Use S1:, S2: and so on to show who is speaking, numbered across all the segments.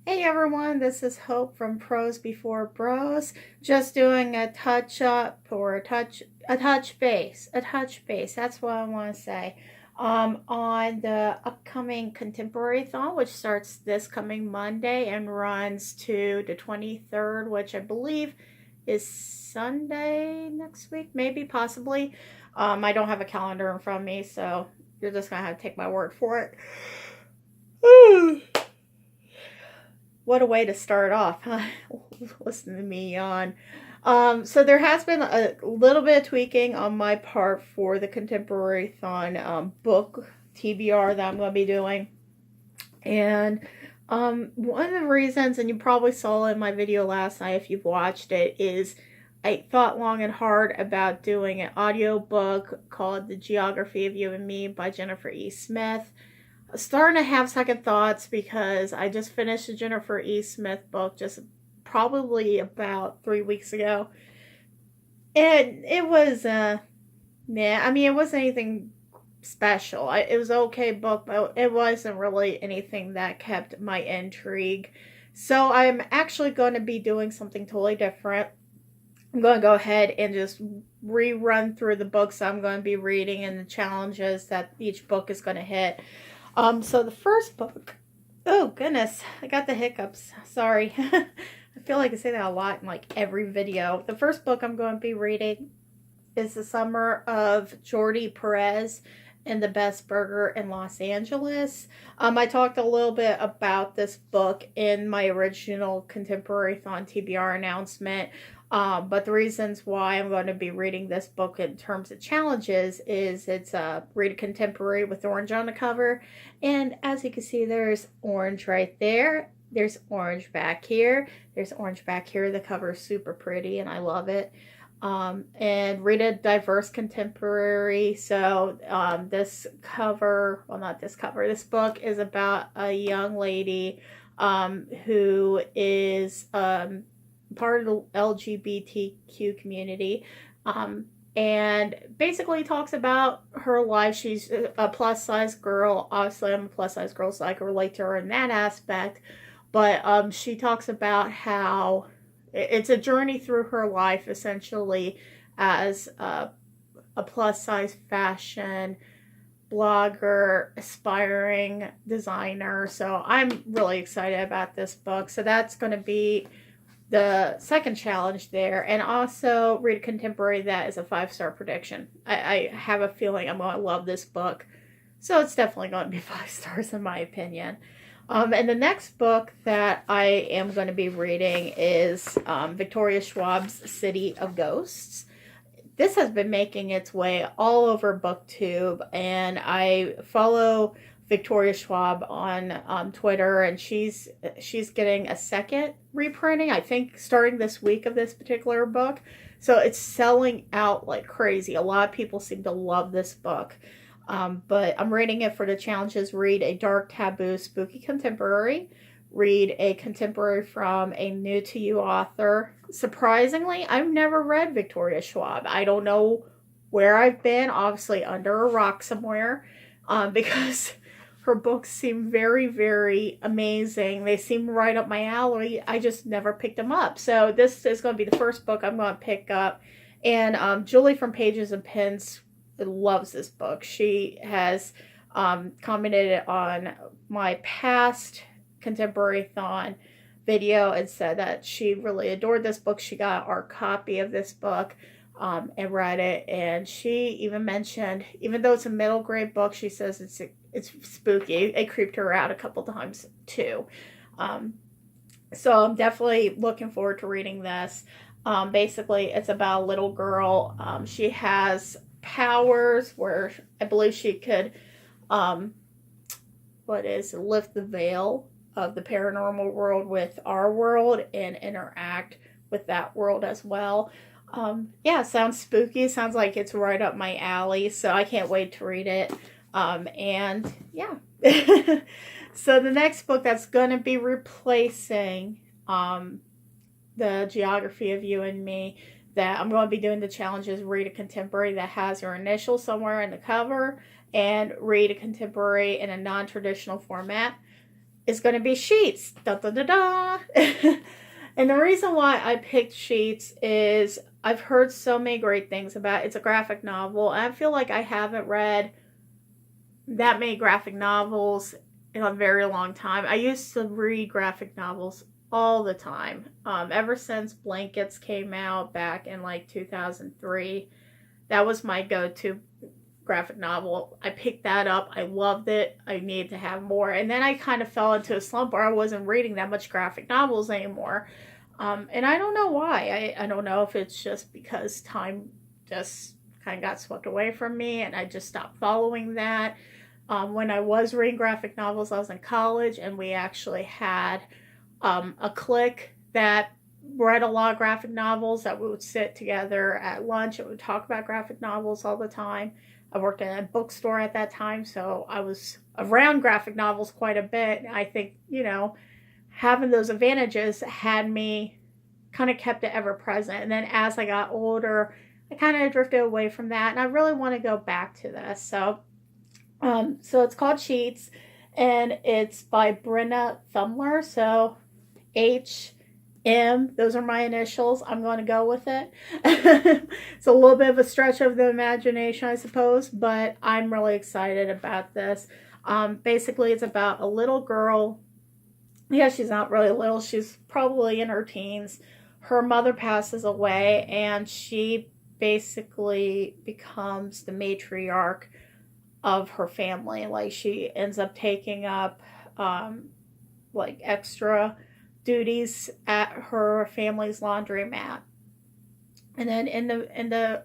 S1: Hey everyone, this is Hope from Pros Before Bros. Just doing a touch up or a touch base. That's what I want to say. On the upcoming Contemporaryathon, which starts this coming Monday and runs to the 23rd, which I believe is Sunday next week, maybe, possibly. I don't have a calendar in front of me, so you're just gonna have to take my word for it. What a way to start off, huh? Listen to me yawn. So there has been a little bit of tweaking on my part for the Contemporaryathon book TBR that I'm going to be doing. And one of the reasons, and you probably saw in my video last night if you've watched it, is I thought long and hard about doing an audio book called The Geography of You and Me by Jennifer E. Smith. Starting to have second thoughts because I just finished the Jennifer E. Smith book just probably about 3 weeks ago. And it was, it wasn't anything special. It was an okay book, but it wasn't really anything that kept my intrigue. So I'm actually going to be doing something totally different. I'm going to go ahead and just rerun through the books I'm going to be reading and the challenges that each book is going to hit. So the first book, oh goodness, I got the hiccups. Sorry. I feel like I say that a lot in like every video. The first book I'm going to be reading is The Summer of Jordi Perez and the Best Burger in Los Angeles. I talked a little bit about this book in my original Contemporaryathon TBR announcement. But the reasons why I'm going to be reading this book in terms of challenges is it's read a contemporary with orange on the cover. And as you can see, there's orange right there. There's orange back here. There's orange back here. The cover is super pretty and I love it. And read a diverse contemporary. So this cover, well, not this cover, this book is about a young lady who is part of the LGBTQ community, and basically talks about her life. She's a plus size girl. Obviously, I'm a plus size girl, so I can relate to her in that aspect. But she talks about how it's a journey through her life, essentially, as a plus size fashion blogger, aspiring designer. So I'm really excited about this book. So that's going to be the second challenge there. And also read a contemporary that is a 5-star prediction. I have a feeling I'm going to love this book. So it's definitely going to be 5 stars in my opinion. And the next book that I am going to be reading is Victoria Schwab's City of Ghosts. This has been making its way all over BookTube, and I follow Victoria Schwab on Twitter, and she's getting a second reprinting, I think, starting this week of this particular book. So it's selling out like crazy. A lot of people seem to love this book. But I'm reading it for the challenges. Read a dark, taboo, spooky contemporary. Read a contemporary from a new to you author. Surprisingly, I've never read Victoria Schwab. I don't know where I've been, obviously under a rock somewhere, because her books seem very, very amazing. They seem right up my alley. I just never picked them up. So this is going to be the first book I'm going to pick up. And Julie from Pages and Pins loves this book. She has commented on my past Contemporaryathon video and said that she really adored this book. She got our copy of this book and read it, and she even mentioned, even though it's a middle grade book, she says it's spooky. It creeped her out a couple times too. So I'm definitely looking forward to reading this. Basically, it's about a little girl. She has powers where I believe she could lift the veil of the paranormal world with our world and interact with that world as well. Sounds spooky. Sounds like it's right up my alley. So I can't wait to read it. And yeah. So the next book that's going to be replacing The Geography of You and Me, that I'm going to be doing the challenges, read a contemporary that has your initial somewhere in the cover, and read a contemporary in a non-traditional format. is going to be Sheets. Da da da da. And the reason why I picked Sheets is I've heard so many great things about it. It's a graphic novel. And I feel like I haven't read that many graphic novels in a very long time. I used to read graphic novels all the time. Ever since Blankets came out back in like 2003, that was my go-to graphic novel. I picked that up. I loved it. I needed to have more. And then I kind of fell into a slump where I wasn't reading that much graphic novels anymore. And I don't know why. I don't know if it's just because time just kind of got swept away from me and I just stopped following that. When I was reading graphic novels, I was in college and we actually had a clique that read a lot of graphic novels, that we would sit together at lunch and we would talk about graphic novels all the time. I worked in a bookstore at that time, so I was around graphic novels quite a bit. I think, having those advantages had me kind of kept it ever present. And then as I got older, I kind of drifted away from that, and I really want to go back to this. So it's called Sheets, and it's by Brenna Thumler. So HM, those are my initials. I'm going to go with it. It's a little bit of a stretch of the imagination, I suppose, but I'm really excited about this. Basically, it's about a little girl. Yeah, she's not really little. She's probably in her teens. Her mother passes away, and she basically becomes the matriarch of her family. Like, she ends up taking up like extra duties at her family's laundromat. And then in the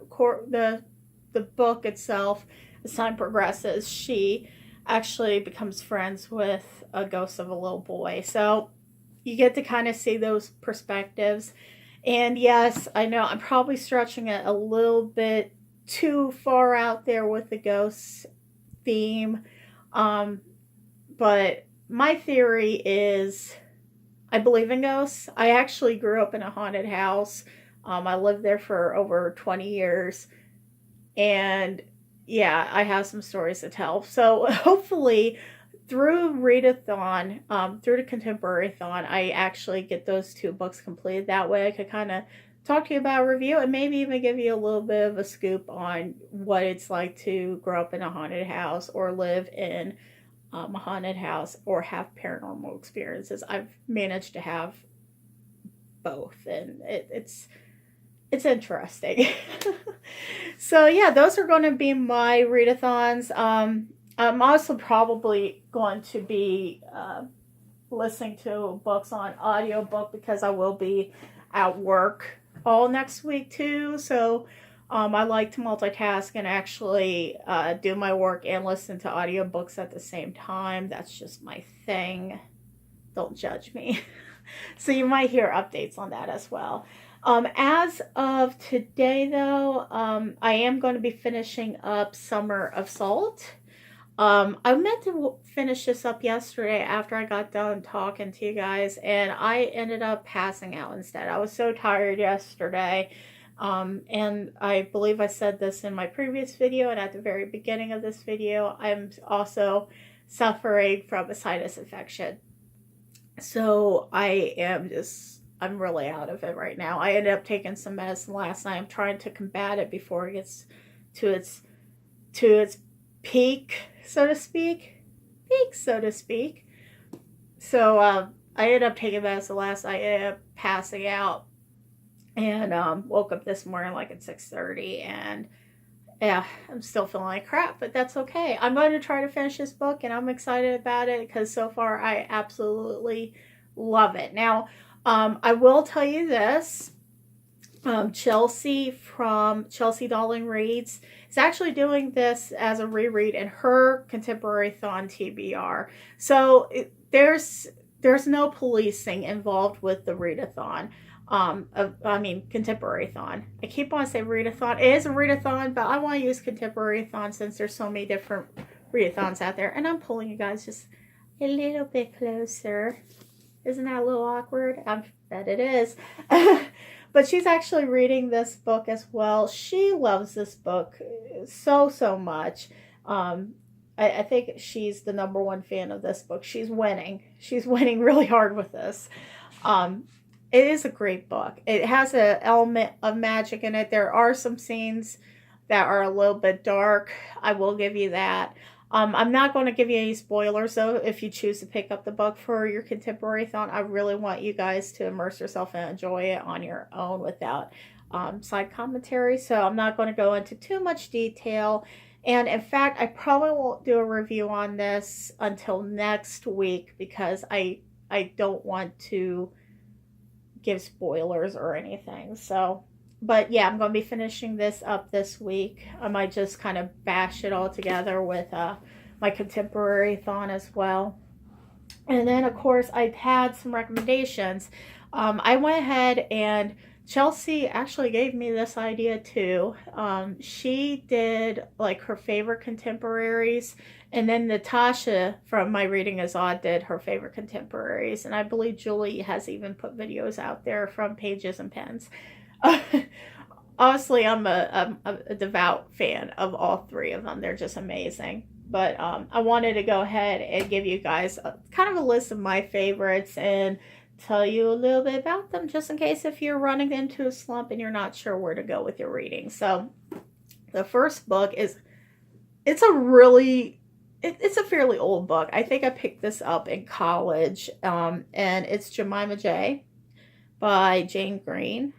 S1: book itself, as time progresses, she actually becomes friends with a ghost of a little boy. So you get to kind of see those perspectives. And yes, I know I'm probably stretching it a little bit too far out there with the ghosts theme. But my theory is I believe in ghosts. I actually grew up in a haunted house. I lived there for over 20 years. And yeah, I have some stories to tell. So hopefully through Readathon, through the Contemporaryathon, I actually get those 2 books completed. That way I could kind of talk to you about a review and maybe even give you a little bit of a scoop on what it's like to grow up in a haunted house or live in a haunted house or have paranormal experiences. I've managed to have both, and it's interesting. So yeah, those are going to be my readathons. I'm also probably going to be listening to books on audiobook because I will be at work all next week too. So I like to multitask and actually do my work and listen to audiobooks at the same time. That's just my thing. Don't judge me. So you might hear updates on that as well. As of today, though, I am going to be finishing up Summer of Salt. I meant to finish this up yesterday after I got done talking to you guys, and I ended up passing out instead. I was so tired yesterday. And I believe I said this in my previous video and at the very beginning of this video, I'm also suffering from a sinus infection. So I'm really out of it right now. I ended up taking some medicine last night. I'm trying to combat it before it gets to its peak, so to speak. So I ended up taking medicine last night. I ended up passing out. And woke up this morning like at 6:30, and yeah, I'm still feeling like crap, but that's okay. I'm going to try to finish this book, and I'm excited about it because so far I absolutely love it. Now, I will tell you this. Chelsea from Chelsea Darling Reads is actually doing this as a reread in her Contemporaryathon TBR. So there's no policing involved with the readathon. Contemporaryathon. I keep on saying readathon. It is a readathon, but I want to use Contemporaryathon since there's so many different readathons out there. And I'm pulling you guys just a little bit closer. Isn't that a little awkward? I bet it is. But she's actually reading this book as well. She loves this book so much. I think she's the #1 fan of this book. She's winning. She's winning really hard with this. Um, it is a great book. It has an element of magic in it. There are some scenes that are a little bit dark. I will give you that. I'm not going to give you any spoilers, though, if you choose to pick up the book for your Contemporaryathon. I really want you guys to immerse yourself and enjoy it on your own without side commentary. So I'm not going to go into too much detail. And in fact, I probably won't do a review on this until next week because I don't want to give spoilers or anything. So, but yeah, I'm going to be finishing this up this week. I might just kind of bash it all together with my Contemporaryathon as well. And then, of course, I've had some recommendations. I went ahead and Chelsea actually gave me this idea too. She did like her favorite contemporaries, and then Natasha from My Reading is Odd did her favorite contemporaries, and I believe Julie has even put videos out there from Pages and Pens. Honestly, I'm a devout fan of all three of them. They're just amazing. But I wanted to go ahead and give you guys kind of a list of my favorites and tell you a little bit about them just in case if you're running into a slump and you're not sure where to go with your reading. So the first book is, it's a fairly old book. I think I picked this up in college, and it's Jemima J by Jane Green.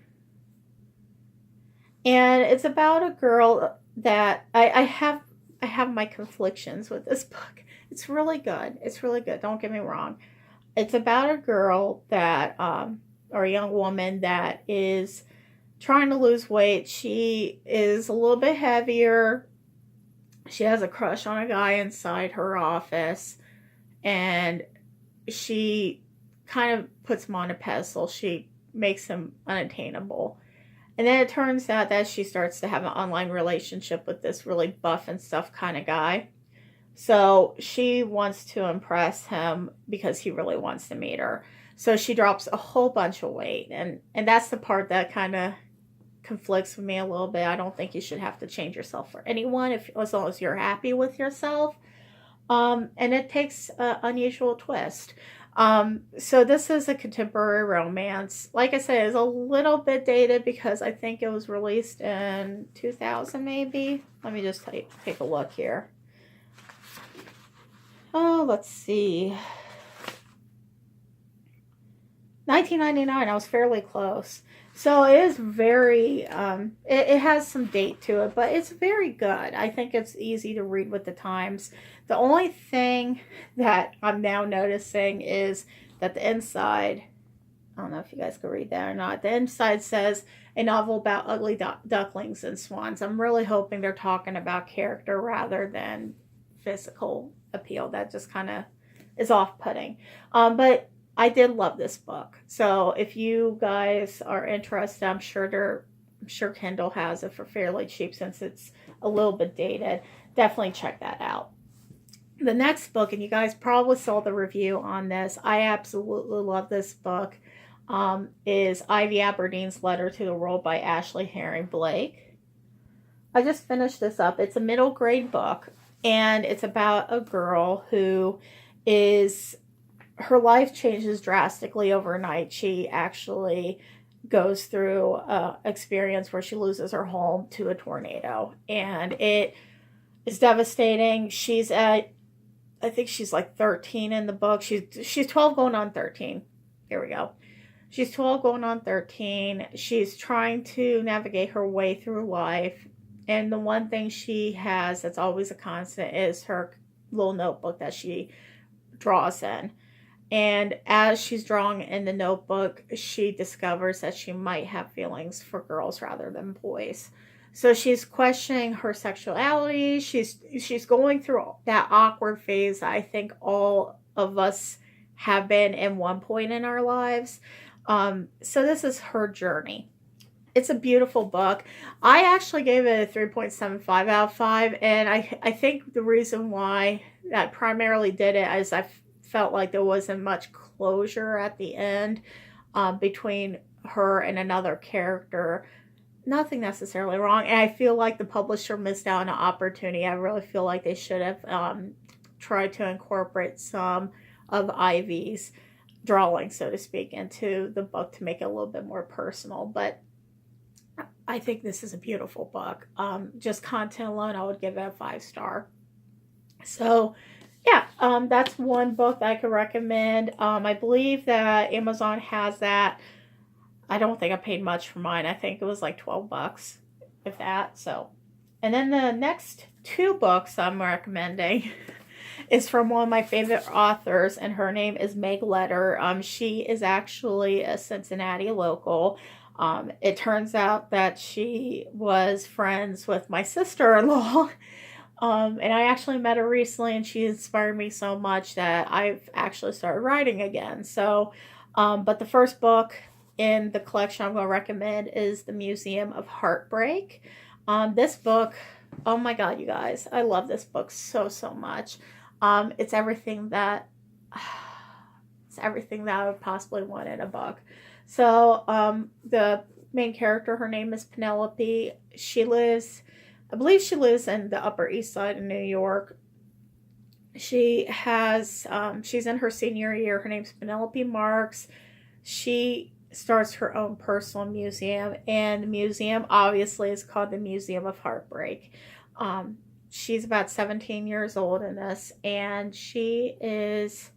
S1: And it's about a girl that I have my conflictions with this book. It's really good. It's really good. Don't get me wrong. It's about a girl that, or a young woman that is trying to lose weight. She is a little bit heavier. She has a crush on a guy inside her office, and she kind of puts him on a pedestal. She makes him unattainable. And then it turns out that she starts to have an online relationship with this really buff and stuff kind of guy. So she wants to impress him because he really wants to meet her. So she drops a whole bunch of weight. And that's the part that kind of conflicts with me a little bit. I don't think you should have to change yourself for anyone as long as you're happy with yourself. And it takes an unusual twist. So this is a contemporary romance. Like I said, it's a little bit dated because I think it was released in 2000 maybe. Let me just take a look here. Oh, let's see. 1999, I was fairly close. So it is very, it has some date to it, but it's very good. I think it's easy to read with the times. The only thing that I'm now noticing is that the inside, I don't know if you guys can read that or not, the inside says a novel about ugly ducklings and swans. I'm really hoping they're talking about character rather than physical appeal. That just kind of is off-putting. But I did love this book. So if you guys are interested, I'm sure Kindle has it for fairly cheap since it's a little bit dated. Definitely check that out. The next book, and you guys probably saw the review on this, I absolutely love this book, is Ivy Aberdeen's Letter to the World by Ashley Herring Blake. I just finished this up. It's a middle grade book, and it's about a girl who her life changes drastically overnight. She actually goes through an experience where she loses her home to a tornado, and it is devastating. I think she's like 13 in the book. She's 12 going on 13. Here we go. She's 12 going on 13. She's trying to navigate her way through life. And the one thing she has that's always a constant is her little notebook that she draws in. And as she's drawing in the notebook, she discovers that she might have feelings for girls rather than boys. So she's questioning her sexuality. She's going through that awkward phase I think all of us have been in one point in our lives. So this is her journey. It's a beautiful book. I actually gave it a 3.75 out of 5. And I think the reason why I primarily did it is I felt like there wasn't much closure at the end between her and another character. nothing necessarily wrong. And I feel like the publisher missed out on an opportunity. I really feel like they should have tried to incorporate some of Ivy's drawing, so to speak, into the book to make it a little bit more personal. But I think this is a beautiful book. Just content alone, I would give it a 5-star. So, yeah, that's one book that I could recommend. I believe that Amazon has that. I don't think I paid much for mine. I think it was like $12, if that. So, and then the next 2 books I'm recommending is from one of my favorite authors, and her name is Meg Letter. She is actually a Cincinnati local. It turns out that she was friends with my sister-in-law. And I actually met her recently, and she inspired me so much that I've actually started writing again. So, but the first book in the collection I'm going to recommend is The Museum of Heartbreak. This book, oh my God, you guys, I love this book so much. It's everything that I would possibly want in a book. So, the main character, her name is Penelope. I believe she lives in the Upper East Side of New York. She's in her senior year. Her name's Penelope Marks. She starts her own personal museum, and the museum obviously is called the Museum of Heartbreak. She's about 17 years old in this, and she is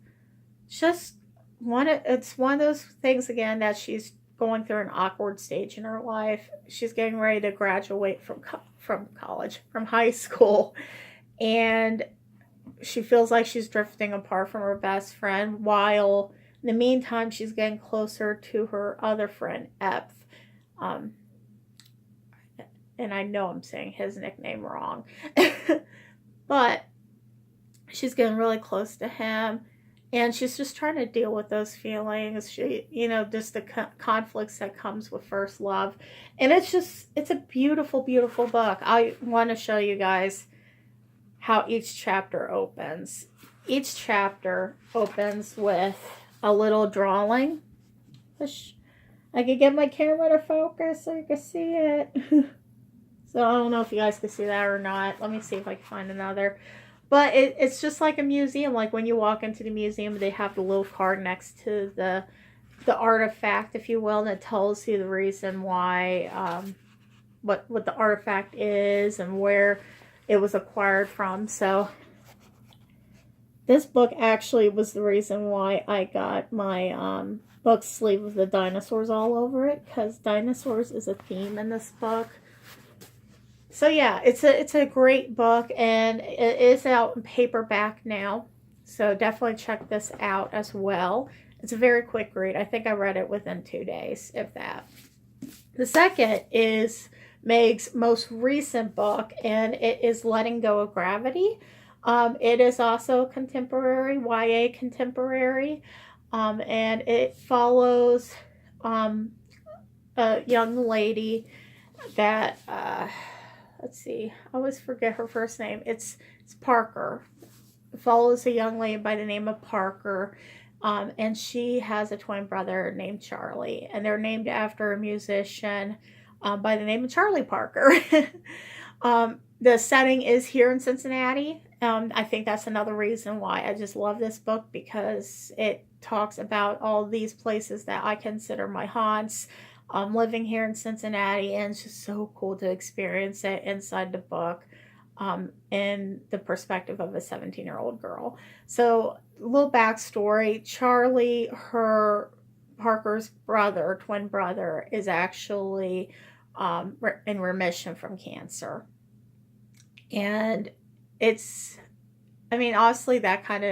S1: just it's one of those things again that she's going through an awkward stage in her life. She's getting ready to graduate from high school, and she feels like she's drifting apart from her best friend, while in the meantime she's getting closer to her other friend, Eph. And I know I'm saying his nickname wrong, but she's getting really close to him, and she's just trying to deal with those feelings. Just the conflicts that comes with first love. And it's a beautiful, beautiful book. I want to show you guys how each chapter opens. Each chapter opens with a little drawing. I could get my camera to focus so you can see it. So I don't know if you guys can see that or not. Let me see if I can find another. But it's just like a museum. Like when you walk into the museum, they have the little card next to the artifact, if you will, that tells you the reason why, what the artifact is and where it was acquired from. So this book actually was the reason why I got my book sleeve with the dinosaurs all over it, because dinosaurs is a theme in this book. So yeah, it's a great book, and it is out in paperback now. So definitely check this out as well. It's a very quick read. I think I read it within 2 days, if that. The second is Meg's most recent book, and it is Letting Go of Gravity. It is also contemporary, YA contemporary, and it follows a young lady that... let's see, I always forget her first name. It's Parker. It follows a young lady by the name of Parker, and she has a twin brother named Charlie, and they're named after a musician by the name of Charlie Parker. The setting is here in Cincinnati. I think that's another reason why I just love this book, because it talks about all these places that I consider my haunts. Living here in Cincinnati, and it's just so cool to experience it inside the book in the perspective of a 17-year-old girl. So, a little backstory. Charlie, Parker's brother, twin brother, is actually in remission from cancer. And honestly, that kind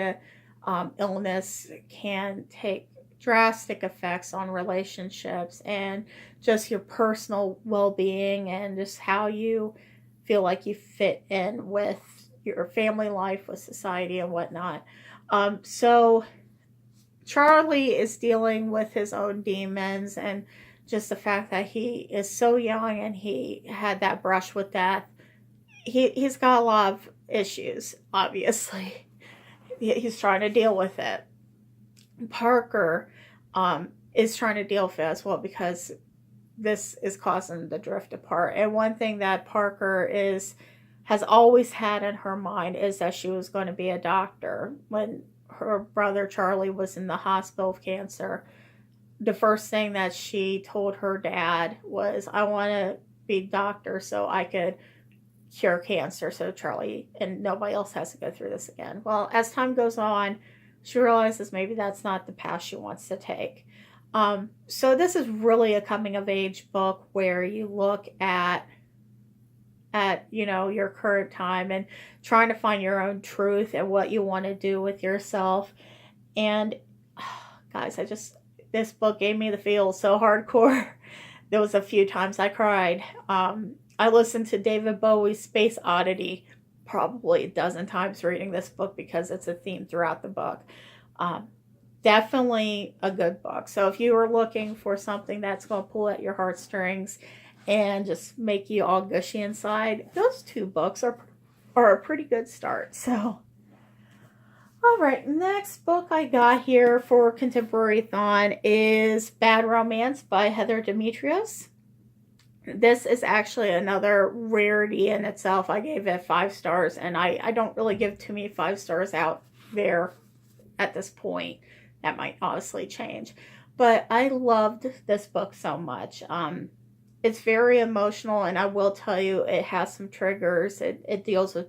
S1: of illness can take drastic effects on relationships and just your personal well-being and just how you feel like you fit in with your family life, with society and whatnot. So Charlie is dealing with his own demons, and just the fact that he is so young and he had that brush with death. He's got a lot of issues, obviously. He's trying to deal with it. Parker is trying to deal with it as well, because this is causing them to drift apart. And one thing that Parker has always had in her mind is that she was going to be a doctor. When her brother Charlie was in the hospital of cancer, the first thing that she told her dad was, I want to be a doctor so I could cure cancer so Charlie and nobody else has to go through this again. Well, as time goes on, she realizes maybe that's not the path she wants to take. So this is really a coming of age book where you look at your current time and trying to find your own truth and what you want to do with yourself. And guys, this book gave me the feels so hardcore. There was a few times I cried. I listened to David Bowie's Space Oddity probably a dozen times reading this book because it's a theme throughout the book. Definitely a good book. So if you are looking for something that's going to pull at your heartstrings and just make you all gushy inside, those two books are a pretty good start. So, all right, next book I got here for Contemporaryathon is Bad Romance by Heather Demetrios. This is actually another rarity in itself. I gave it 5 stars, and I don't really give too many 5 stars out there at this point. That might honestly change. But I loved this book so much. It's very emotional, and I will tell you, it has some triggers. It deals with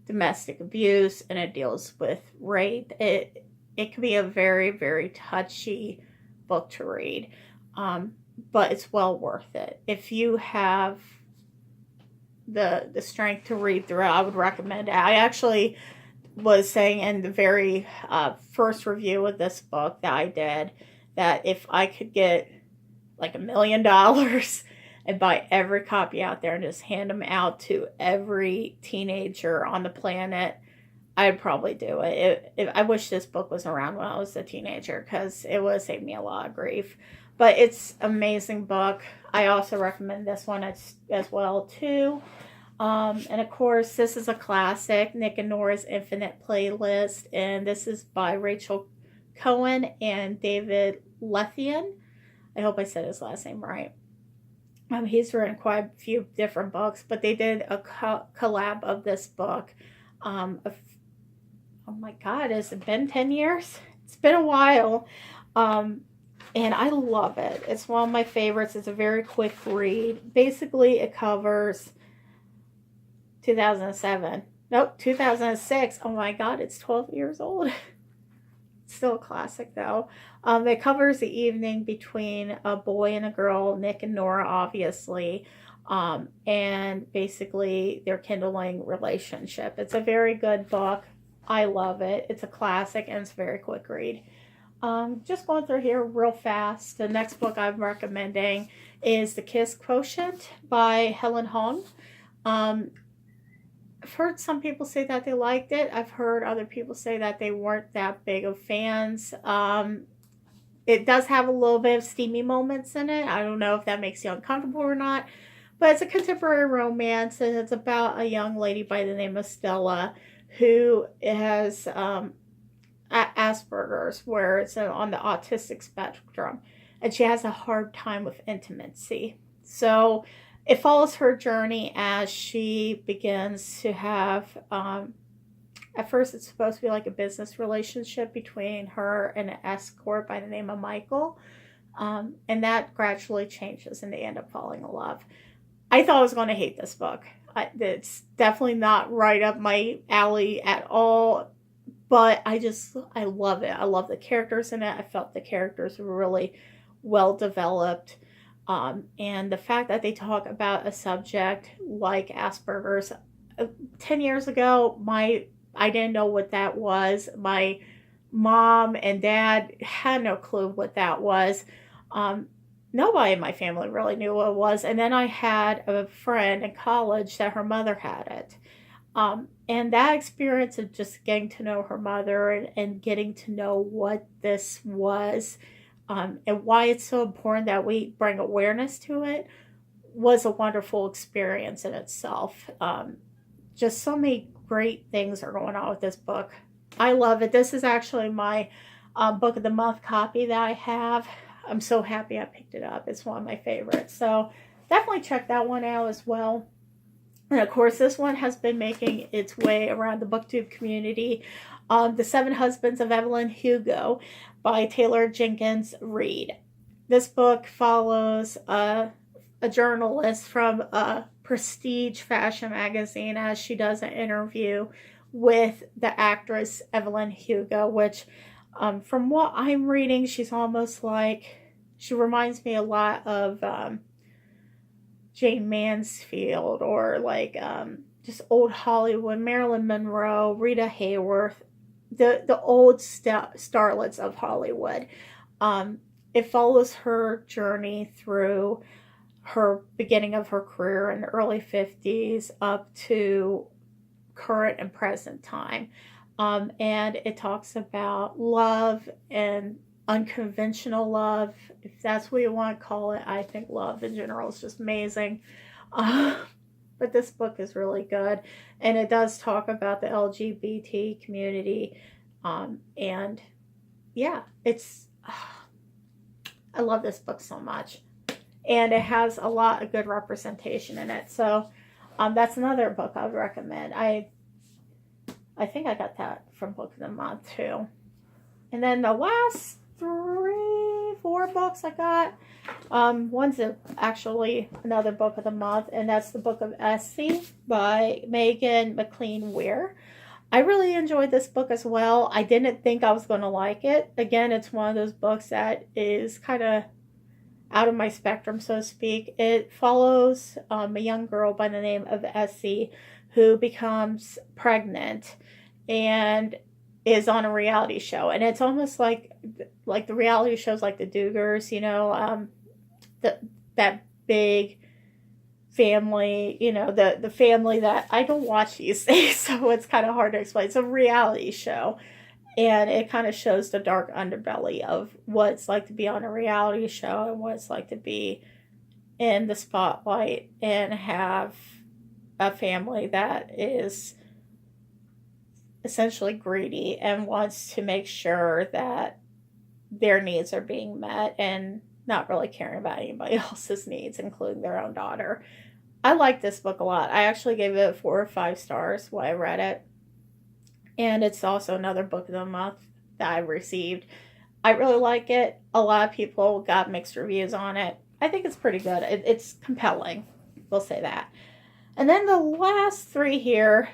S1: domestic abuse, and it deals with rape. It can be a very, very touchy book to read. But it's well worth it. If you have the strength to read through it, I would recommend it. I actually was saying in the very first review of this book that I did that if I could get like $1 million and buy every copy out there and just hand them out to every teenager on the planet, I'd probably do it. I wish this book was around when I was a teenager because it would save me a lot of grief. But it's an amazing book. I also recommend this one as well, too. And, of course, this is a classic, Nick and Nora's Infinite Playlist. And this is by Rachel Cohen and David Lethian. I hope I said his last name right. He's written quite a few different books, but they did a collab of this book. Oh, my God, has it been 10 years? It's been a while. And I love it. It's one of my favorites. It's a very quick read. Basically, it covers 2007. Nope, 2006. Oh my God, it's 12 years old. It's still a classic, though. It covers the evening between a boy and a girl, Nick and Nora, obviously. And basically, their kindling relationship. It's a very good book. I love it. It's a classic, and it's a very quick read. Just going through here real fast. The next book I'm recommending is The Kiss Quotient by Helen Hong. I've heard some people say that they liked it. I've heard other people say that they weren't that big of fans. It does have a little bit of steamy moments in it. I don't know if that makes you uncomfortable or not. But it's a contemporary romance, and it's about a young lady by the name of Stella who has Asperger's, where it's on the autistic spectrum, and she has a hard time with intimacy. So it follows her journey as she begins to have, at first it's supposed to be like a business relationship between her and an escort by the name of Michael, and that gradually changes and they end up falling in love. I thought I was going to hate this book. It's definitely not right up my alley at all. But I love it. I love the characters in it. I felt the characters were really well developed. And the fact that they talk about a subject like Asperger's, 10 years ago, I didn't know what that was. My mom and dad had no clue what that was. Nobody in my family really knew what it was. And then I had a friend in college that her mother had it. And that experience of just getting to know her mother and getting to know what this was, and why it's so important that we bring awareness to it, was a wonderful experience in itself. Just so many great things are going on with this book. I love it. This is actually my book of the month copy that I have. I'm so happy I picked it up. It's one of my favorites. So definitely check that one out as well. And of course, this one has been making its way around the booktube community. The Seven Husbands of Evelyn Hugo by Taylor Jenkins Reid. This book follows a journalist from a prestige fashion magazine as she does an interview with the actress Evelyn Hugo, which from what I'm reading, she's almost like, she reminds me a lot of Jane Mansfield, or like just old Hollywood, Marilyn Monroe, Rita Hayworth, the old starlets of Hollywood. It follows her journey through her beginning of her career in the early 50s up to current and present time. And it talks about love and unconventional love, if that's what you want to call it. I think love in general is just amazing. But this book is really good. And it does talk about the LGBT community. And yeah, I love this book so much. And it has a lot of good representation in it. So that's another book I would recommend. I think I got that from Book of the Month too. And then the last 3-4 books I got, one's actually another Book of the Month, and that's the Book of Essie by Megan McLean Weir. I really enjoyed this book as well. I didn't think I was going to like it. Again, it's one of those books that is kind of out of my spectrum, so to speak. It follows a young girl by the name of Essie who becomes pregnant and is on a reality show. And it's almost like the reality shows like the Dugars, you know, that big family, you know, the family that I don't watch these days, so it's kind of hard to explain. It's a reality show. And it kind of shows the dark underbelly of what it's like to be on a reality show and what it's like to be in the spotlight and have a family that is essentially greedy and wants to make sure that their needs are being met and not really caring about anybody else's needs, including their own daughter. I like this book a lot. I actually gave it 4 or 5 stars when I read it. And it's also another Book of the Month that I received. I really like it. A lot of people got mixed reviews on it. I think it's pretty good. It's compelling. We'll say that. And then the last 3 here,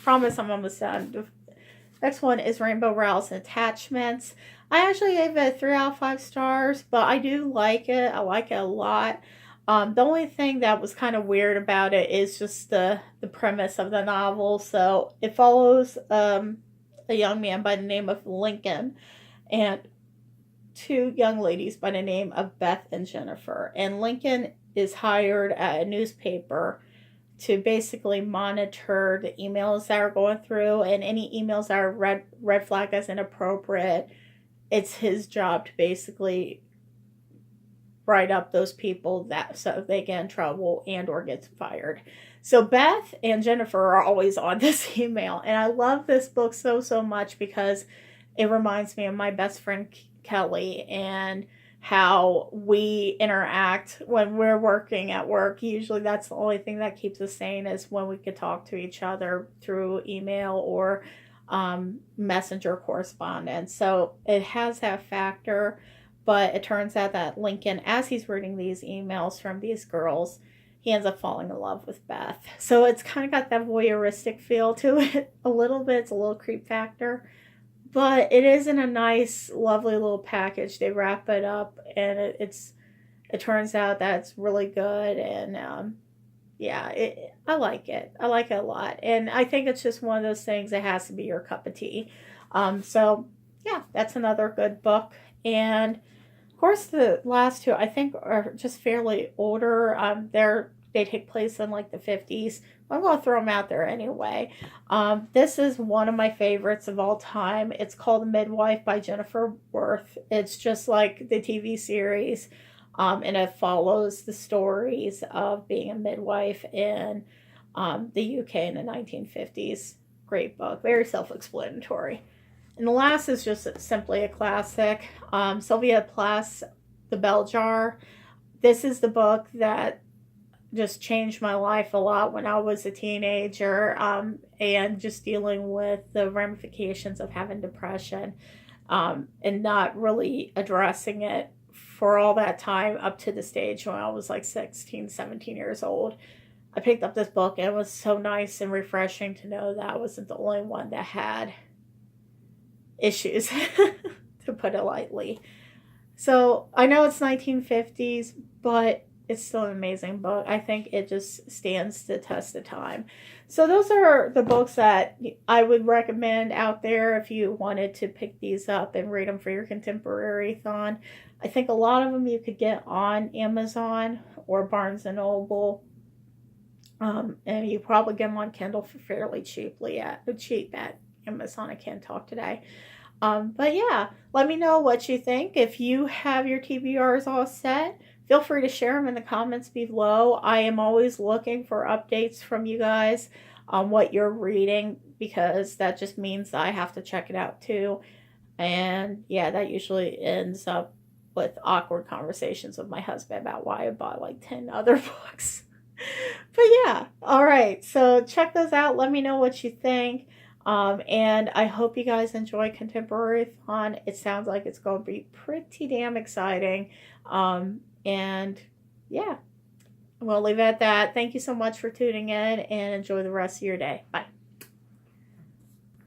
S1: promise I'm almost done. The next one is Rainbow Rowels and Attachments. I actually gave it 3 out of 5 stars, but I do like it. I like it a lot. The only thing that was kind of weird about it is just the premise of the novel. So it follows a young man by the name of Lincoln and 2 young ladies by the name of Beth and Jennifer. And Lincoln is hired at a newspaper to basically monitor the emails that are going through, and any emails that are red flagged as inappropriate. It's his job to basically write up those people that so they get in trouble and or get fired. So Beth and Jennifer are always on this email, and I love this book so much because it reminds me of my best friend Kelly and how we interact when we're working at work. Usually that's the only thing that keeps us sane, is when we could talk to each other through email or messenger correspondence. So it has that factor. But it turns out that Lincoln, as he's reading these emails from these girls, he ends up falling in love with Beth. So it's kind of got that voyeuristic feel to it a little bit. It's a little creep factor. But it is in a nice, lovely little package. They wrap it up, and it turns out that it's really good. And I like it. I like it a lot. And I think it's just one of those things that has to be your cup of tea. So yeah, that's another good book. And of course, the last 2 I think are just fairly older. They take place in like the 50s. I'm going to throw them out there anyway. This is one of my favorites of all time. It's called Midwife by Jennifer Worth. It's just like the TV series, and it follows the stories of being a midwife in the UK in the 1950s. Great book, very self-explanatory. And the last is just simply a classic. Sylvia Plath's The Bell Jar. This is the book that just changed my life a lot when I was a teenager, and just dealing with the ramifications of having depression, and not really addressing it for all that time up to the stage when I was like 16, 17 years old. I picked up this book and it was so nice and refreshing to know that I wasn't the only one that had issues, to put it lightly. So I know it's 1950s, but it's still an amazing book. I think it just stands the test of time. So those are the books that I would recommend out there if you wanted to pick these up and read them for your Contemporaryathon. I think a lot of them you could get on Amazon or Barnes and Noble. And you probably get them on Kindle for fairly cheap at Amazon. I can't talk today. But yeah, let me know what you think. If you have your TBRs all set, feel free to share them in the comments below. I am always looking for updates from you guys on what you're reading, because that just means I have to check it out too. And yeah, that usually ends up with awkward conversations with my husband about why I bought like 10 other books. But yeah, all right. So check those out. Let me know what you think. And I hope you guys enjoy Contemporaryathon. It sounds like it's going to be pretty damn exciting. And yeah, we'll leave it at that. Thank you so much for tuning in and enjoy the rest of your day. Bye.